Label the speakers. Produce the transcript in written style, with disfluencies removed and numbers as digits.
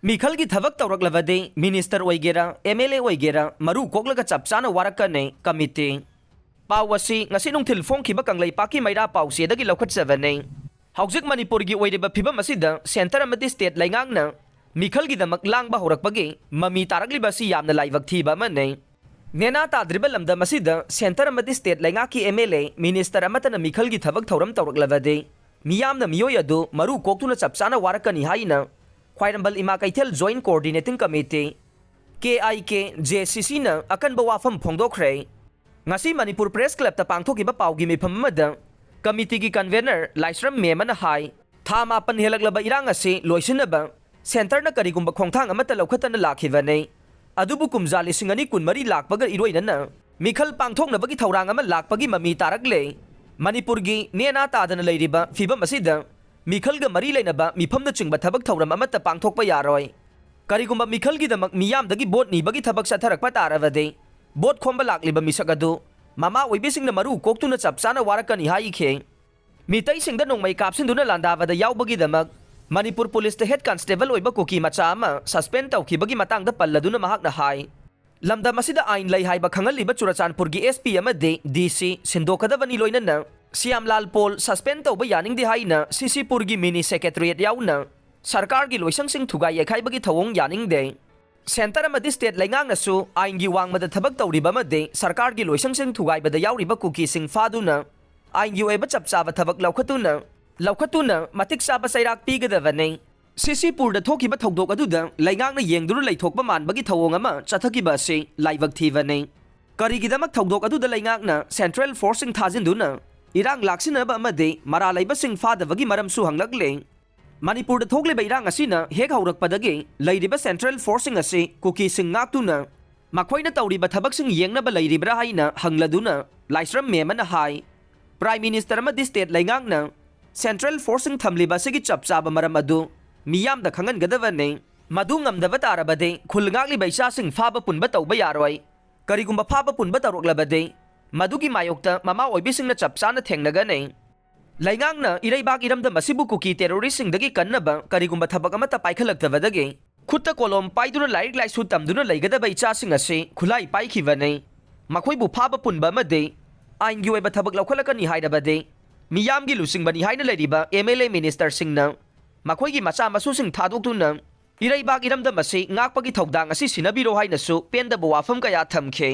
Speaker 1: मीखल की थबक तौरक्लबदे minister ओइगेरा MLA ओइगेरा Maru कोकलगा चपचाना वारकने committee पावसी ngasi nungthil phongkhiba kanglei paki maira pause dagi lokhatjabane hawjik manipur gi oiriba phibam asida center amadi state laingangna mikhal gi damak langba horakpagi mami tarakliba si yamna laibak thiba mane nena tadriba lamda masida center amadi state lainga ki MLA minister amatana mikhal gi thabak thoram tawraklabade miyamna miyoy adu maru koktuna chapchana warakani haina khwairambal ima kaithel joint coordinating committee KIK JCC na akan bawafam phongdokre ngasi manipur press club ta pangthokiba pawgi mifam amada committee gi convener Laisram Memana hai thama pan helaklaba irang ase loisinaba center na karigumba khongthang amata lokhatana lakhibane adubu kumjali singani kunmari lakpaga iroinana mikhal pangthoknabagi thorang ama lakpagi mami tarakle manipur gi nena tadana leiriba fibam asida mikhal ga mari leinaba mifam na chingba thabak thoram amata pangthokpa yaroi karigumba mikhal gi damak miyam dagi bot ni bagi thabak satharakpa taravade bot khomba lakliba misak adu mama oibising na maru koktuna chapchana warakani hai khe mitai singda nongmai kapsinduna landavada yaubagi damak manipur police the head constable oiba koki macha ama suspend tawkhibagi matangda palladuna mahakna hai lamda masida ain lai haiba khangalliba churachandpur gi SP amade DC sindokadabani loinana Siamlal Pol suspend tawba yaningdi haina Sisipur gi mini secretariat yauna sarkar gi loisang sing thugai yakhaibagi thawong yaningde center amadi state laingang nasu ain gi wangmada thabak tawriba amade sarkar gi loisang sing thugai bada yauriba kuki sing faduna ain gi oiba chapchaba thabak laukhatuna matik saba sairak pigadavane Sisipur da thokiba thogdok aduda laingang na yengduru leithokba manbagi thawong ama chathakiba se laibak thivane karigidamak thogdok aduda laingang na central forcing thajinduna irang laksinaba amade mara laiba sing fadavagi maram su hanglakle manipur da thogle ba irang asina hek haurakpadagi leiriba central forcing ase kuki sing ngaktuna makhoina tawriba thabak sing yengnaba leiribra haina hangladuna Laisram Memana hai prime minister amadi state laingang na central forcing thamliba sigi chapchaba maram adu miyam da khangan gadavane madu ngamdaba tarabade khulngakli baisa sing faba punba tawba yaroi karigumba faba punba taroklabade madugi mayokta mama oibising na chapchana thengnagane laingang na iraibak iramda masibu kuki terrorist sing dagi kannaba karigumba thabak amata paikhalaktabadagi khutta kolom paiduna lairik laisu tamduna leigadaba icha sing ase khulai paikhibane makhoibu phaba punba amade ain gi oiba thabak laukhalakani haidabade miyam gi lusing bani haina leiriba MLA minister singna makhoigi macha masu sing thadoktuna iraibak iramda masi ngakpagi thodang asi sinabiro haina su penda bawafam kaya thamkhe